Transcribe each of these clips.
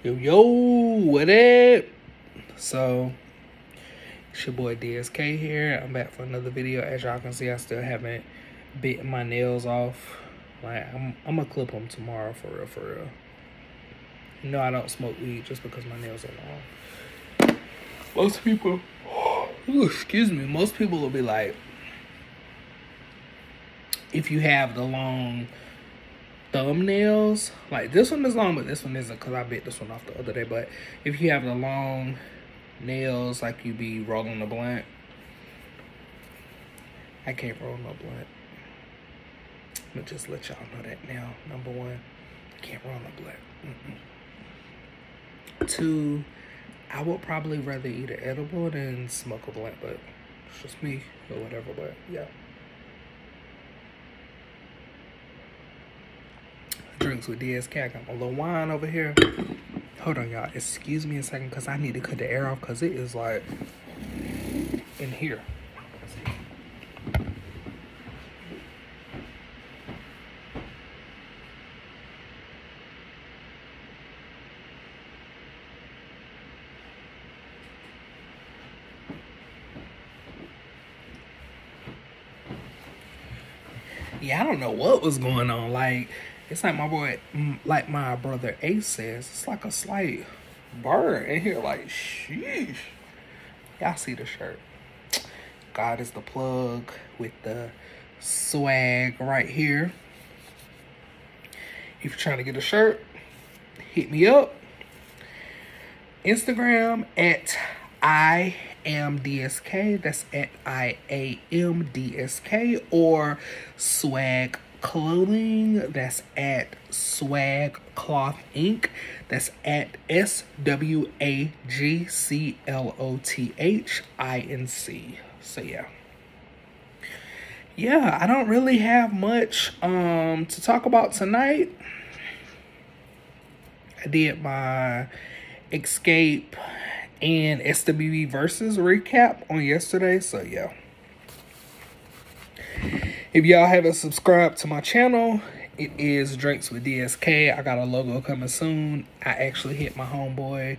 Yo, what up? So, it's your boy DSK here. I'm back for another video. As y'all can see, I still haven't bitten my nails off. Like, I'm gonna clip them tomorrow, for real. You know I don't smoke weed just because my nails are long. Most people, most people will be like, if you have the long thumbnails, like this one is long but this one isn't, because I bit this one off the other day. But if you have the long nails, like you be rolling a blunt, I can't roll no blunt. I'm gonna just let y'all know that now. Number one, I can't roll no blunt. Two, I would probably rather eat an edible than smoke a blunt, but it's just me or whatever. But yeah, drinks with DSK. I got my little wine over here. Hold on, y'all. Excuse me a second, because I need to cut the air off, because it is like in here. Yeah, I don't know what was going on. Like, it's like like my brother Ace says, it's like a slight burn in here. Like, sheesh. Y'all see the shirt. God is the plug with the swag right here. If you're trying to get a shirt, hit me up. Instagram at I am DSK. That's at IAMDSK. Or Swag Clothing. That's at Swag Cloth Inc. That's at SWAGCLOTHINC. So yeah, I don't really have much to talk about tonight. I did my Escape and SWV versus recap on yesterday, so yeah. If y'all haven't subscribed to my channel, it is Drinks with DSK. I got a logo coming soon. I actually hit my homeboy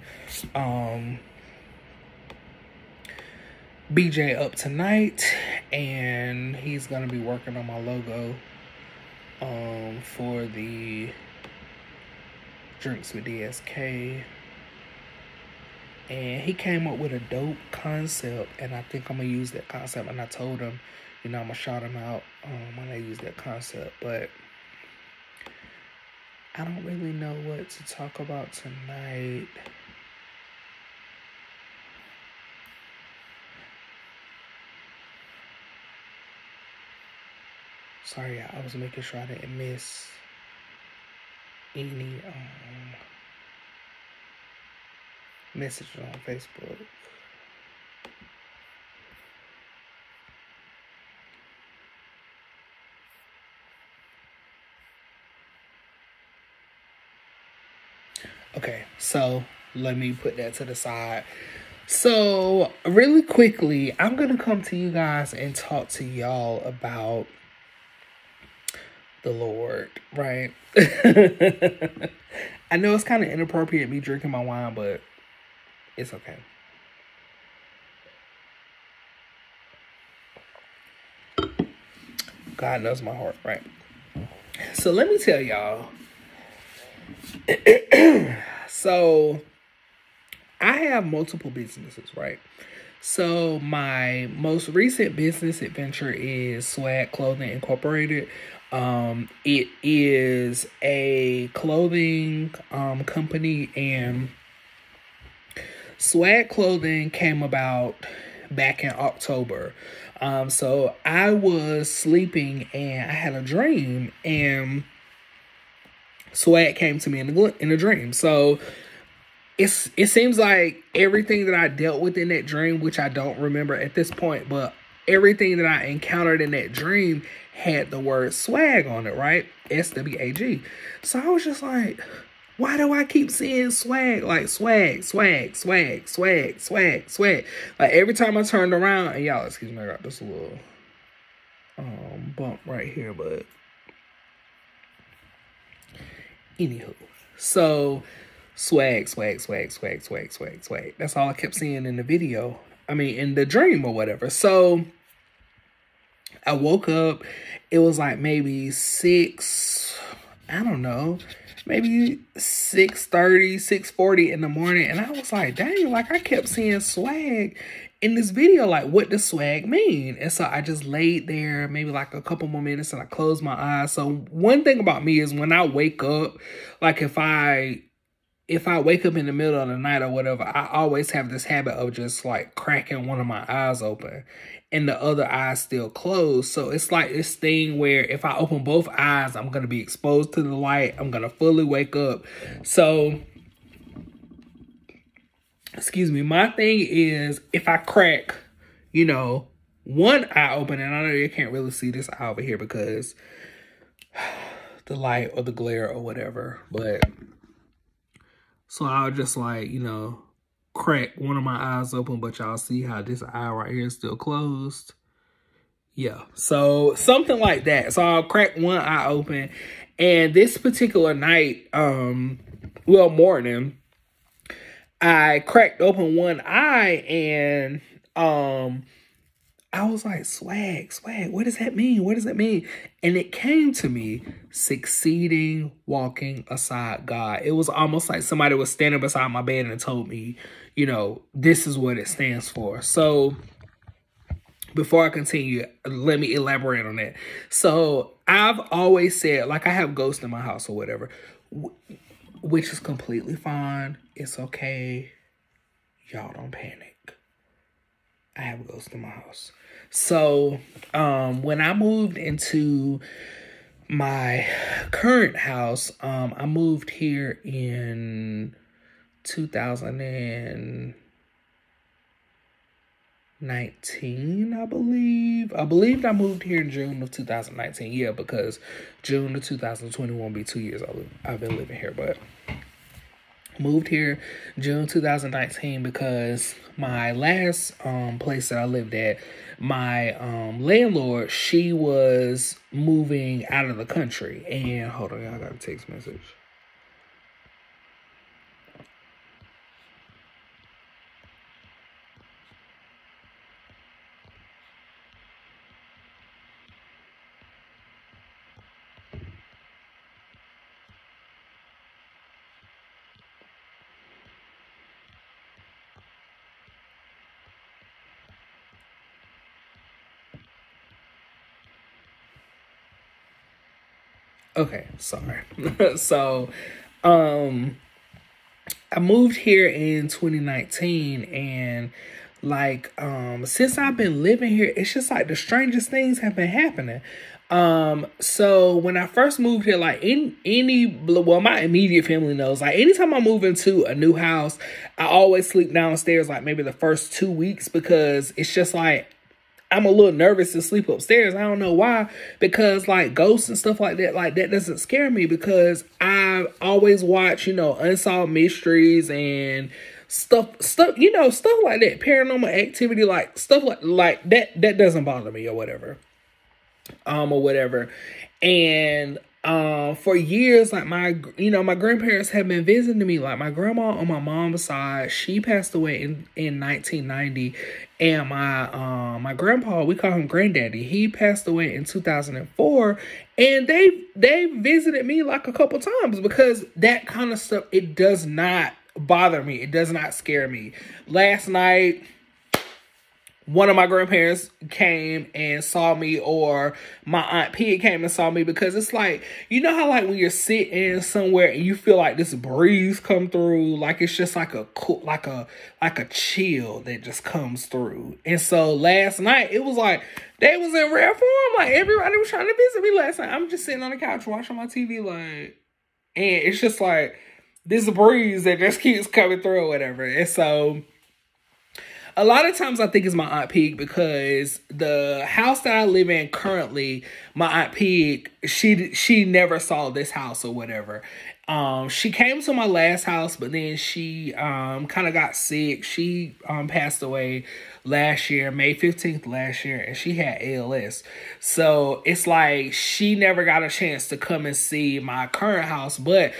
BJ up tonight, and he's gonna be working on my logo for the Drinks with DSK. And he came up with a dope concept, and I think I'm gonna use that concept. And I told him, you know, I'm gonna shout him out when I use that concept. But I don't really know what to talk about tonight. Sorry, I was making sure I didn't miss any messages on Facebook. Okay, so let me put that to the side. So really quickly, I'm gonna come to you guys and talk to y'all about the Lord, right? I know it's kind of inappropriate me drinking my wine, but it's okay. God knows my heart, right? So let me tell y'all. So I have multiple businesses, right? So my most recent business adventure is Swag Clothing Incorporated. It is a clothing company, and Swag Clothing came about back in October. So I was sleeping and I had a dream, and Swag came to me in a dream. So it seems like everything that I dealt with in that dream, which I don't remember at this point, but everything that I encountered in that dream had the word swag on it, right? SWAG. So I was just like, why do I keep seeing swag? Like swag. Like every time I turned around, and y'all excuse me, I got this little bump right here, but anywho. So swag, swag, swag, swag, swag, swag, swag. That's all I kept seeing in the video. I mean, in the dream or whatever. So I woke up. It was like maybe 6, I don't know, maybe 6:30, 6:40 in the morning. And I was like, dang, like I kept seeing swag in this video. Like, what does swag mean? And so I just laid there maybe like a couple more minutes and I closed my eyes. So one thing about me is when I wake up, like if I wake up in the middle of the night or whatever, I always have this habit of just like cracking one of my eyes open and the other eye still closed. So it's like this thing where if I open both eyes, I'm going to be exposed to the light. I'm going to fully wake up. So, excuse me, my thing is if I crack, you know, one eye open, and I know you can't really see this eye over here because the light or the glare or whatever, but so I'll just like, you know, crack one of my eyes open, but y'all see how this eye right here is still closed. Yeah, so something like that. So I'll crack one eye open, and this particular night, morning, I cracked open one eye, and I was like, swag, swag, what does that mean? What does that mean? And it came to me, succeeding, walking aside God. It was almost like somebody was standing beside my bed and told me, you know, this is what it stands for. So before I continue, let me elaborate on that. So I've always said, like, I have ghosts in my house or whatever, which is completely fine. It's okay. Y'all don't panic. I have a ghost in my house. So, when I moved into my current house, I moved here in 2019, I believe. I believe I moved here in June of 2019. Yeah, because June of 2021 will be 2 years I've been living here, but moved here June 2019 because my last place that I lived at, my landlord, she was moving out of the country. And hold on, y'all got a text message. Okay, sorry. So, I moved here in 2019, and like, since I've been living here, it's just like the strangest things have been happening. So when I first moved here, like my immediate family knows, like anytime I move into a new house, I always sleep downstairs, like maybe the first 2 weeks, because it's just like, I'm a little nervous to sleep upstairs. I don't know why, because like ghosts and stuff like that doesn't scare me, because I always watch, you know, Unsolved Mysteries and stuff, you know, stuff like that, paranormal activity, like stuff like that doesn't bother me or whatever. And for years, like my grandparents have been visiting me. Like my grandma on my mom's side, she passed away in 1990, and my grandpa, we call him Granddaddy, he passed away in 2004, and they visited me like a couple times, because that kind of stuff, it does not bother me, it does not scare me. Last night, one of my grandparents came and saw me, or my Aunt Pig came and saw me, because it's like, you know how like when you're sitting somewhere and you feel like this breeze come through, like it's just like a cool, like a chill that just comes through. And so last night it was like they was in rare form, like everybody was trying to visit me last night. I'm just sitting on the couch watching my TV, like, and it's just like this breeze that just keeps coming through or whatever. And so a lot of times I think it's my Aunt Pig, because the house that I live in currently, my Aunt Pig, she never saw this house or whatever. She came to my last house, but then she kind of got sick. She passed away last year, May 15th last year, and she had ALS. So it's like she never got a chance to come and see my current house, but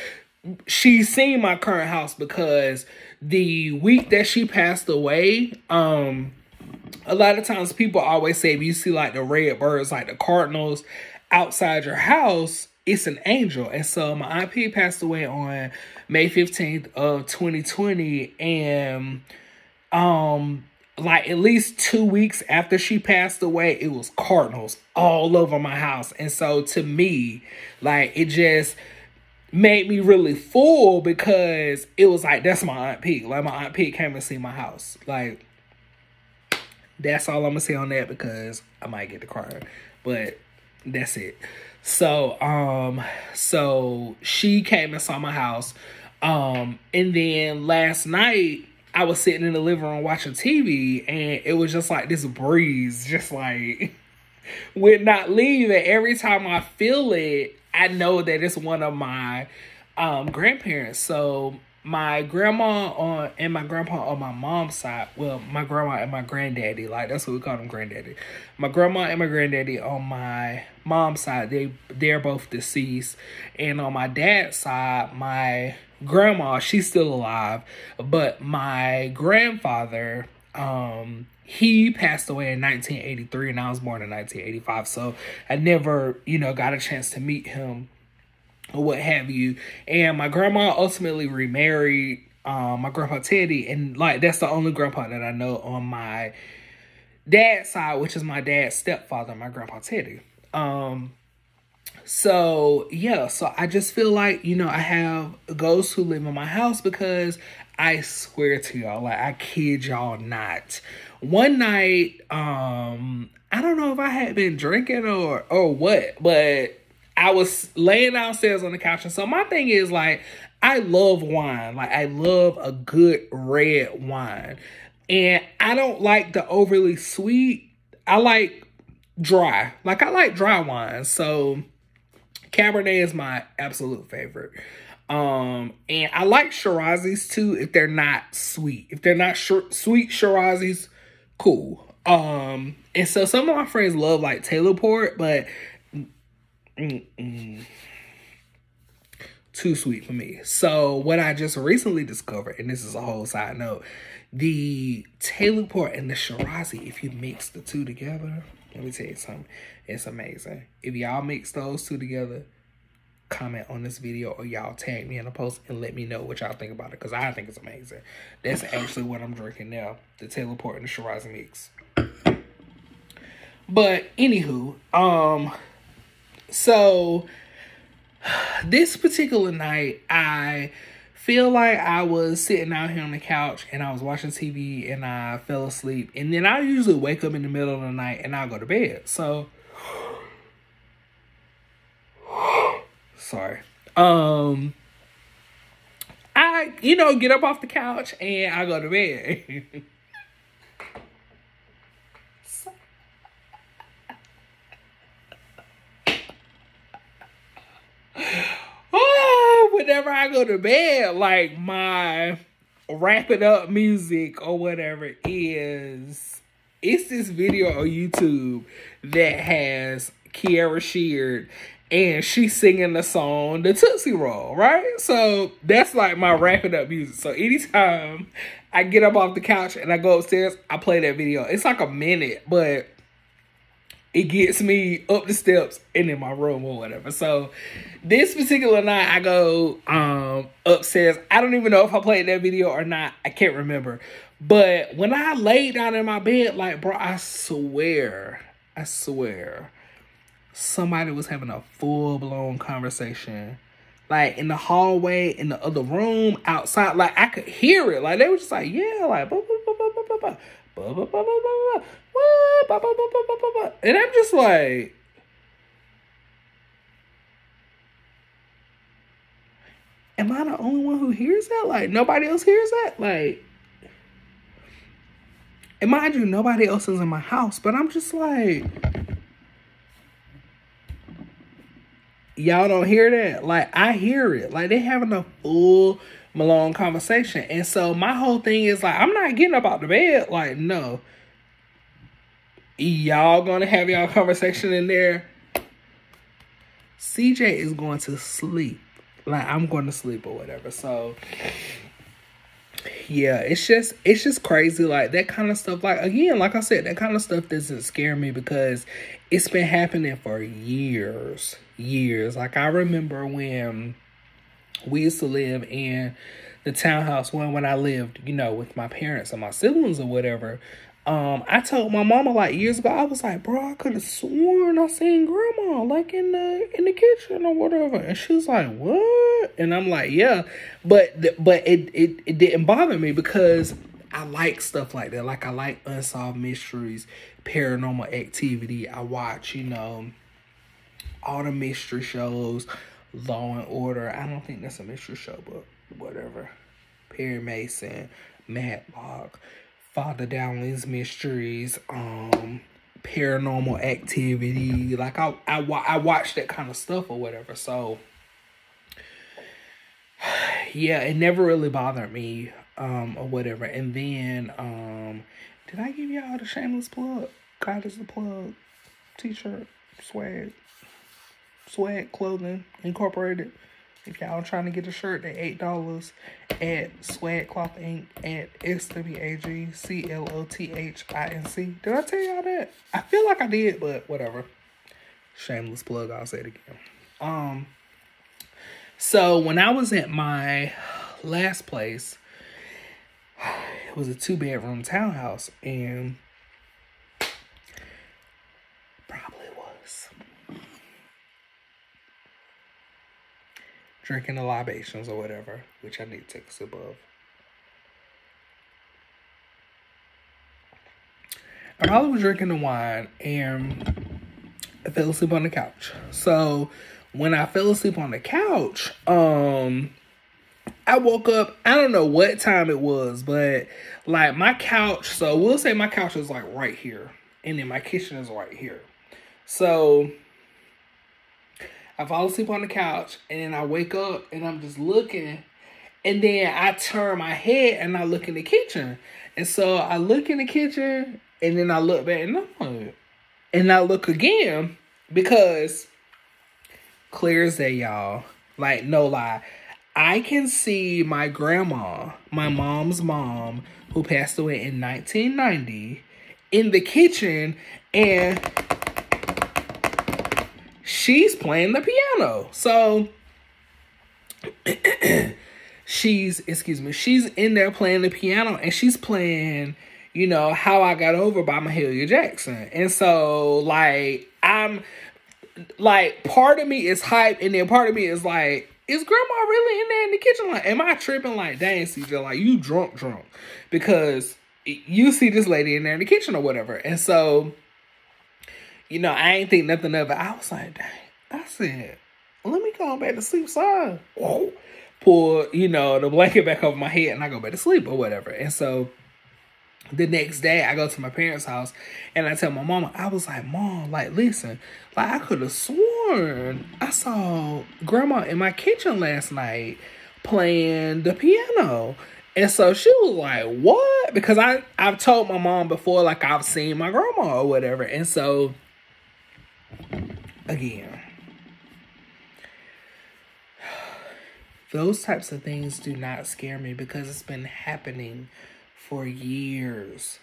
she's seen my current house because the week that she passed away, a lot of times people always say if you see like the red birds, like the cardinals outside your house, it's an angel. And so my Aunt P passed away on May 15th of 2020. And like at least 2 weeks after she passed away, it was cardinals all over my house. And so to me, like it just made me really full because it was like, that's my Aunt P. Like my Aunt P came and see my house. Like that's all I'm gonna say on that because I might get to crying. But that's it. So so she came and saw my house. And then last night I was sitting in the living room watching TV, and it was just like this breeze, just like would not leave. And every time I feel it, I know that it's one of my grandparents. So my grandma and my grandpa on my mom's side, well, my grandma and my granddaddy, like that's what we call them, granddaddy. My grandma and my granddaddy on my mom's side, they're both deceased. And on my dad's side, my grandma, she's still alive, but my grandfather, he passed away in 1983 and I was born in 1985. So I never, got a chance to meet him or what have you. And my grandma ultimately remarried my grandpa Teddy, and like that's the only grandpa that I know on my dad's side, which is my dad's stepfather, my grandpa Teddy. So yeah, so I just feel like, I have ghosts who live in my house because I swear to y'all, like I kid y'all not. One night, I don't know if I had been drinking or what, but I was laying downstairs on the couch. And so my thing is like, I love wine. Like I love a good red wine. And I don't like the overly sweet. I like dry. Like I like dry wine. So Cabernet is my absolute favorite. And I like Shirazis too if they're not sweet. If they're not sweet Shirazis, cool. And so some of my friends love like Taylor Port, but too sweet for me. So what I just recently discovered, and this is a whole side note, the Taylor Port and the Shirazi, if you mix the two together, let me tell you something, it's amazing. If y'all mix those two together, comment on this video or y'all tag me in a post and let me know what y'all think about it, because I think it's amazing. That's actually what I'm drinking now, the Taylor Port and the Shirazi mix. But anywho, so this particular night, I feel like I was sitting out here on the couch and I was watching TV and I fell asleep. And then I usually wake up in the middle of the night and I'll go to bed. So, sorry. I, get up off the couch and I go to bed. Whenever I go to bed, like my wrap it up music or whatever it's this video on YouTube that has Kiara Sheard and she's singing the song The Tootsie Roll, right? So that's like my wrap it up music. So anytime I get up off the couch and I go upstairs, I play that video. It's like a minute, but it gets me up the steps and in my room or whatever. So this particular night, I go upstairs. I don't even know if I played that video or not. I can't remember. But when I laid down in my bed, like, bro, I swear, somebody was having a full-blown conversation. Like, in the hallway, in the other room, outside. Like, I could hear it. Like, they were just like, yeah, like, blah, blah, blah, blah, blah, blah, blah, blah, blah, blah. And I'm just like, am I the only one who hears that? Like, nobody else hears that? Like, and mind you, nobody else is in my house, but I'm just like, y'all don't hear that? Like, I hear it. Like, they having a full Malone conversation. And so my whole thing is like, I'm not getting up out the bed. Like, no. Y'all gonna have y'all conversation in there. CJ is going to sleep. Like, I'm going to sleep or whatever. So yeah, it's just crazy. Like, that kind of stuff, like, again, like I said, that kind of stuff doesn't scare me because it's been happening for years. Like, I remember when we used to live in the townhouse when I lived, with my parents and my siblings or whatever. I told my mama, like, years ago, I was like, bro, I could have sworn I seen grandma, like, in the kitchen or whatever. And she was like, what? And I'm like, yeah. But it didn't bother me because I like stuff like that. Like, I like unsolved mysteries, paranormal activity. I watch, all the mystery shows, Law and Order. I don't think that's a mystery show, but whatever. Perry Mason, Matlock, Father Dowling's Mysteries, Paranormal Activity. Like, I watch that kind of stuff or whatever. So yeah, it never really bothered me, or whatever. And then, did I give y'all the shameless plug? God is the plug. T-shirt, swag clothing incorporated. If y'all trying to get a shirt, they're $8 at Swag Cloth Inc. at SWAGCLOTHINC. Did I tell y'all that? I feel like I did, but whatever. Shameless plug, I'll say it again. So when I was at my last place, it was a 2-bedroom townhouse, and probably was drinking the libations or whatever, which I need to take a sip of. I probably was drinking the wine, and I fell asleep on the couch. So when I fell asleep on the couch, I woke up, I don't know what time it was, but like my couch, so we'll say my couch is like right here, and then my kitchen is right here. So I fall asleep on the couch, and then I wake up, and I'm just looking, and then I turn my head, and I look in the kitchen. And so I look in the kitchen, and then I look back, and I look again, because clear as day, y'all, like, no lie, I can see my grandma, my mom's mom, who passed away in 1990, in the kitchen, and she's playing the piano. So she's in there playing the piano, and she's playing, How I Got Over by Mahalia Jackson. And so, like, I'm like, part of me is hype, and then part of me is like, is grandma really in there in the kitchen? Like, am I tripping? Like, dang, CJ, like, you drunk, because you see this lady in there in the kitchen or whatever. And so, I ain't think nothing of it. I was like, dang. I said, let me go back to sleep. So I pull, the blanket back over my head, and I go back to sleep or whatever. And so the next day, I go to my parents' house, and I tell my mama, I was like, Mom, like, listen, like, I could have sworn I saw grandma in my kitchen last night playing the piano. And so she was like, what? Because I've told my mom before, like, I've seen my grandma or whatever. And so, again, those types of things do not scare me because it's been happening for years.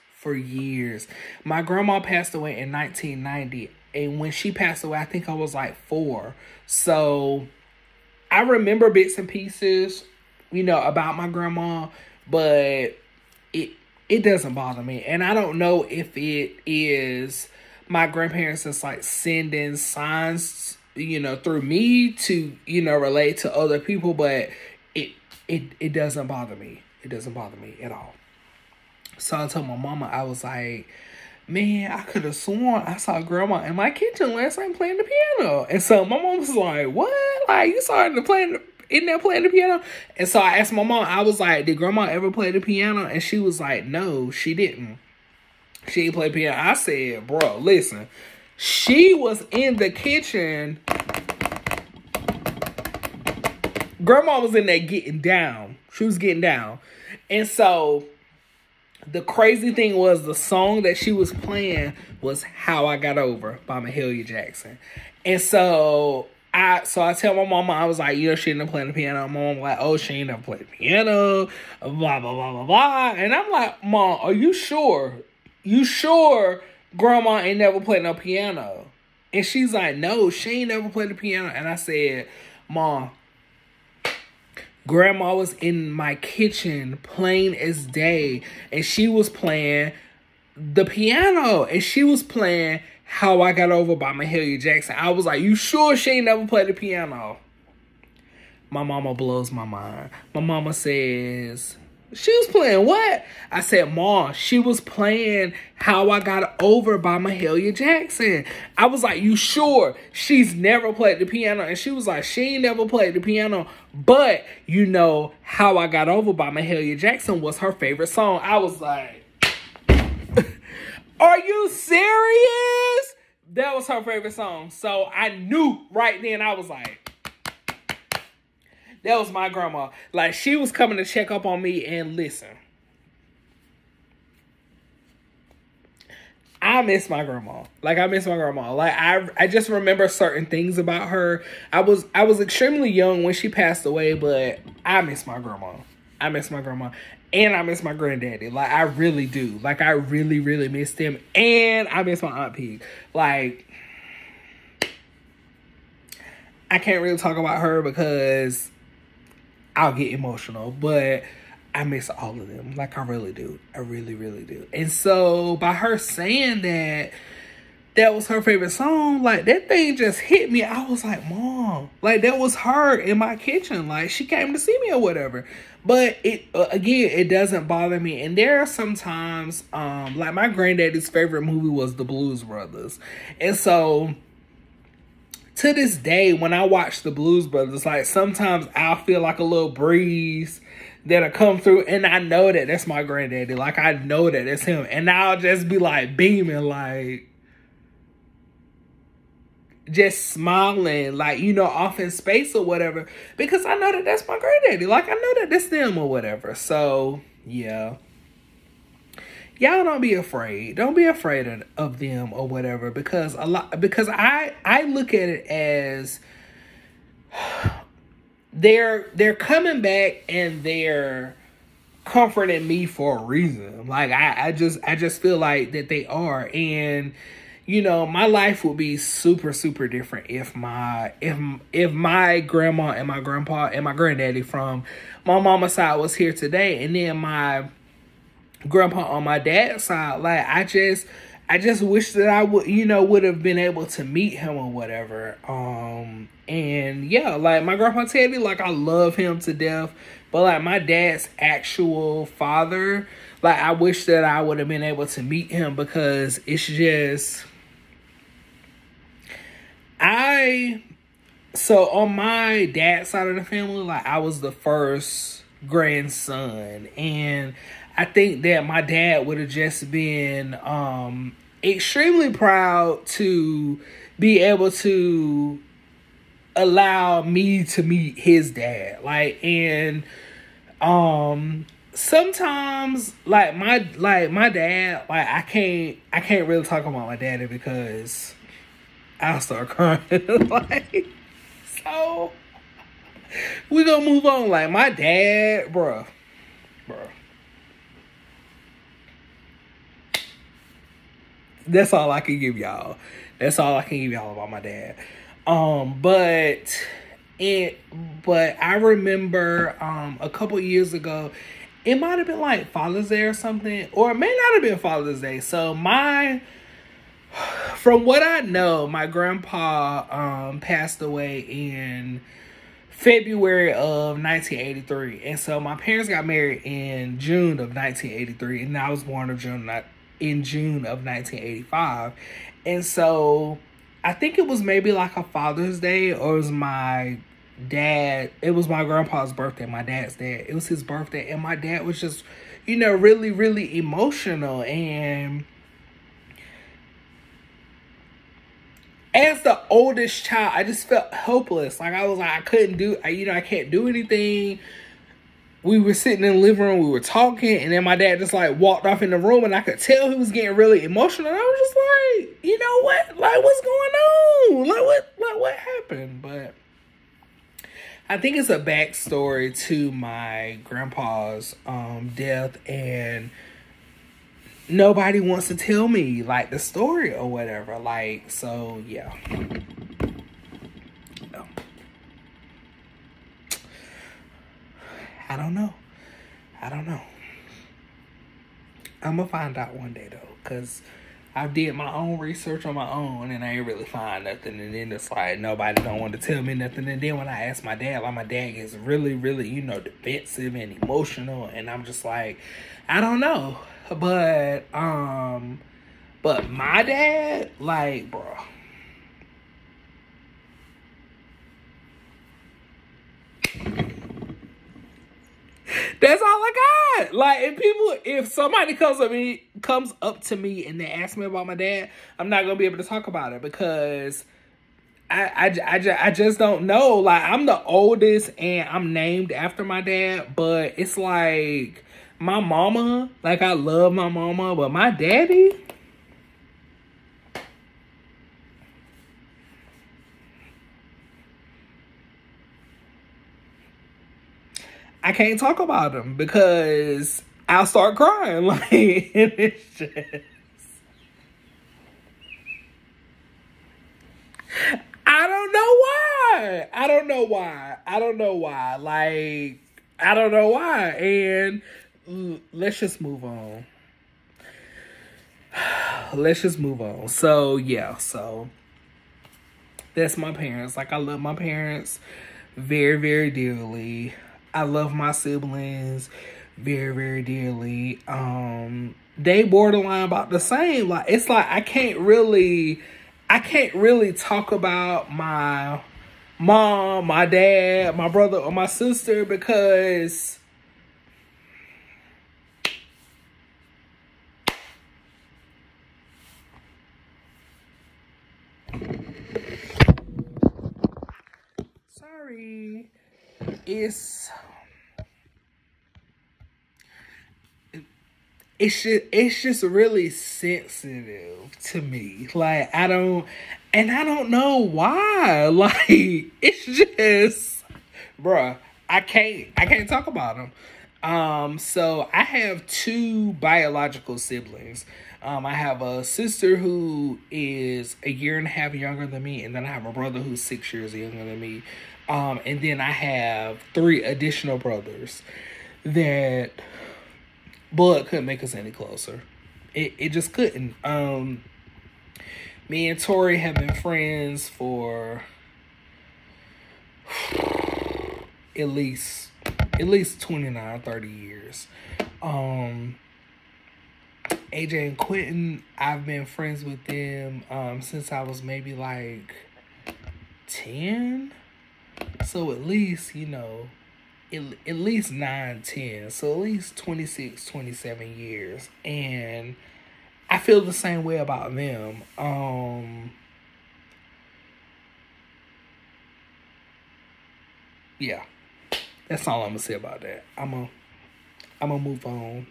My grandma passed away in 1990. And when she passed away, I think I was like 4. So I remember bits and pieces, about my grandma, but it doesn't bother me. And I don't know if it is my grandparents that's like sending signs, through me to, relate to other people, but it doesn't bother me. It doesn't bother me at all. So I told my mama, I was like, man, I could have sworn I saw grandma in my kitchen last night playing the piano. And so my mom was like, what? Like, you saw her in there playing the piano? And so I asked my mom, I was like, did grandma ever play the piano? And she was like, no, she didn't. She didn't play piano. I said, bro, listen, she was in the kitchen. Grandma was in there getting down. She was getting down. And so the crazy thing was the song that she was playing was How I Got Over by Mahalia Jackson. And so So I tell my mama, I was like, she ain't never playing the piano. My mom like, oh, she ain't never played the piano, blah, blah, blah, blah, blah. And I'm like, Mom, are you sure? You sure Grandma ain't never played no piano? And she's like, no, she ain't never played the piano. And I said, Mom, Grandma was in my kitchen plain as day, and she was playing the piano, and she was playing How I Got Over by Mahalia Jackson. I was like, you sure she ain't never played the piano? My mama blows my mind. My mama says, she was playing what? I said, Mom, she was playing How I Got Over by Mahalia Jackson. I was like, you sure she's never played the piano? And she was like, she ain't never played the piano, but How I Got Over by Mahalia Jackson was her favorite song. I was like, are you serious? That was her favorite song. So I knew right then, I was like, that was my grandma. Like, she was coming to check up on me. And listen, I miss my grandma. Like, I miss my grandma. Like, I just remember certain things about her. I was extremely young when she passed away, but I miss my grandma. I miss my grandma. And I miss my granddaddy. Like, I really do. Like, I really, really miss them. And I miss my Aunt Pig. Like, I can't really talk about her because I'll get emotional, but I miss all of them. Like, I really do. I really, really do. And so by her saying that was her favorite song, like, that thing just hit me. I was like, Mom, like, that was her in my kitchen. Like, she came to see me or whatever. But again, it doesn't bother me. And there are some times, like, my granddaddy's favorite movie was The Blues Brothers. And so to this day, when I watch The Blues Brothers, like, sometimes I'll feel like a little breeze that'll come through, and I know that that's my granddaddy. Like, I know that it's him. And I'll just be, like, beaming, like, just smiling, like, off in space or whatever, because I know that that's my granddaddy. Like, I know that that's them or whatever. So, yeah. Y'all don't be afraid. Don't be afraid of them or whatever, because I look at it as they're coming back and they're comforting me for a reason. Like, I just feel like that they are. And my life would be super, super different if my grandma and my grandpa and my granddaddy from my mama's side was here today, and then my grandpa on my dad's side. Like, I just wish that I would have been able to meet him or whatever. And yeah, like, my grandpa Teddy, like, I love him to death, but like, my dad's actual father, like, I wish that I would have been able to meet him, because it's just, so on my dad's side of the family, like, I was the first grandson, and I think that my dad would have just been extremely proud to be able to allow me to meet his dad. Like, and sometimes, like, my dad, like, I can't really talk about my daddy because I'll start crying. Like, so we gonna move on. Like, my dad, bruh. That's all I can give y'all. That's all I can give y'all about my dad. But I remember a couple years ago, it might have been like Father's Day or something, or it may not have been Father's Day. So from what I know, my grandpa passed away in February of 1983. And so my parents got married in June of 1983, and I was born in June of 1985. And so I think it was maybe like a Father's Day, or it was my grandpa's birthday, my dad's dad. It was his birthday, and my dad was just, really, really emotional. And as the oldest child, I just felt hopeless. Like, I was like, I can't do anything we were sitting in the living room, we were talking, and then my dad just like walked off in the room, and I could tell he was getting really emotional. And I was just like, you know what? Like, what's going on? Like what happened? But I think it's a backstory to my grandpa's death, and nobody wants to tell me like the story or whatever. Like, so yeah. I don't know. I'm gonna find out one day though, because I did my own research on my own and I ain't really find nothing. And then it's like nobody don't want to tell me nothing. And then when I ask my dad, like my dad gets really, really, defensive and emotional. And I'm just like, I don't know. But my dad, like, bro. That's all I got. Like, if somebody comes up to me and they ask me about my dad, I'm not gonna be able to talk about it because I just don't know. Like, I'm the oldest and I'm named after my dad, but it's like my mama, like I love my mama, but my daddy, I can't talk about him because I'll start crying. Like, it's just, I don't know why. Like, I don't know why. And let's just move on. So, yeah. So, that's my parents. Like, I love my parents very, very dearly. I love my siblings very, very dearly. They borderline about the same. Like, it's like I can't really talk about my mom, my dad, my brother, or my sister because sorry. It's just really sensitive to me. Like, I don't know why. Like, it's just, bruh, I can't talk about them. So I have two biological siblings. I have a sister who is a year and a half younger than me, and then I have a brother who's 6 years younger than me. And then I have 3 additional brothers that blood couldn't make us any closer. It just couldn't. Me and Tori have been friends for at least 29, 30 years. AJ and Quentin, I've been friends with them since I was maybe like 10. So at least, at least 9, 10. So at least 26, 27 years. And I feel the same way about them. Yeah. That's all I'm gonna say about that. I'm gonna move on.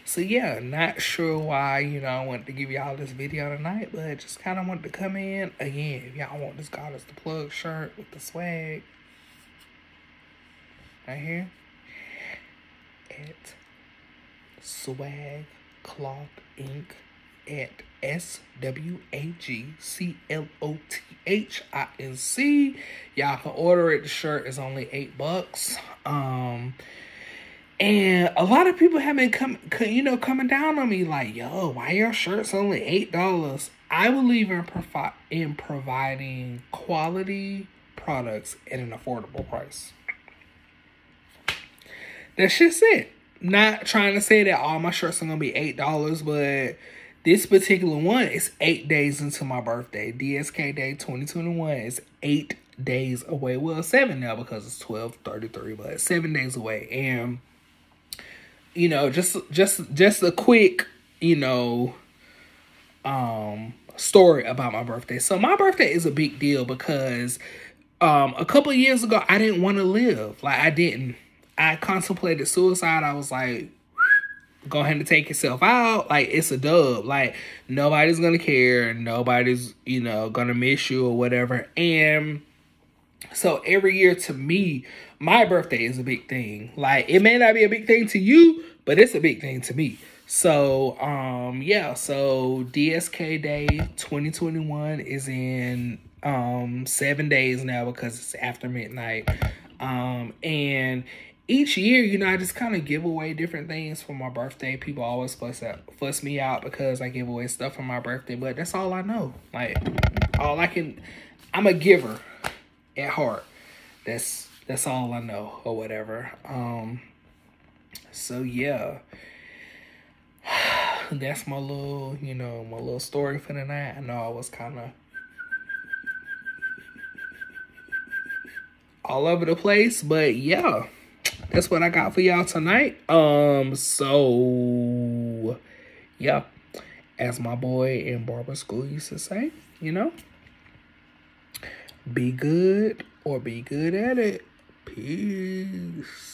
So yeah, not sure why, I wanted to give y'all this video tonight, but just kind of wanted to come in. Again, if y'all want this Goddess the Plug shirt with the swag, right here, at Swag Cloth Inc. at SWAGCLOTHINC. Y'all can order it. The shirt is only $8. And a lot of people have been coming down on me like, yo, why your shirt's only $8? I believe in providing quality products at an affordable price. That's just it. Not trying to say that all my shirts are going to be $8, but this particular one is 8 days into my birthday. DSK Day 2021 is 8 days away. Well, 7 now because it's 12/33, but 7 days away. And just a quick, story about my birthday. So my birthday is a big deal because a couple of years ago, I didn't want to live. Like, I didn't. I contemplated suicide. I was like, go ahead and take yourself out. Like, it's a dub. Like, nobody's gonna care. Nobody's, you know, gonna miss you or whatever. And so every year to me, my birthday is a big thing. Like, it may not be a big thing to you, but it's a big thing to me. So, yeah. So DSK Day 2021 is in 7 days now because it's after midnight. And each year, you know, I just kind of give away different things for my birthday. People always fuss me out because I give away stuff for my birthday, but that's all I know. Like, I'm a giver at heart. That's all I know or whatever. So yeah. That's my little, you know, my little story for the night. I know I was kind of all over the place, but yeah. That's what I got for y'all tonight. So yeah, as my boy in barber school used to say, you know, be good or be good at it. Peace.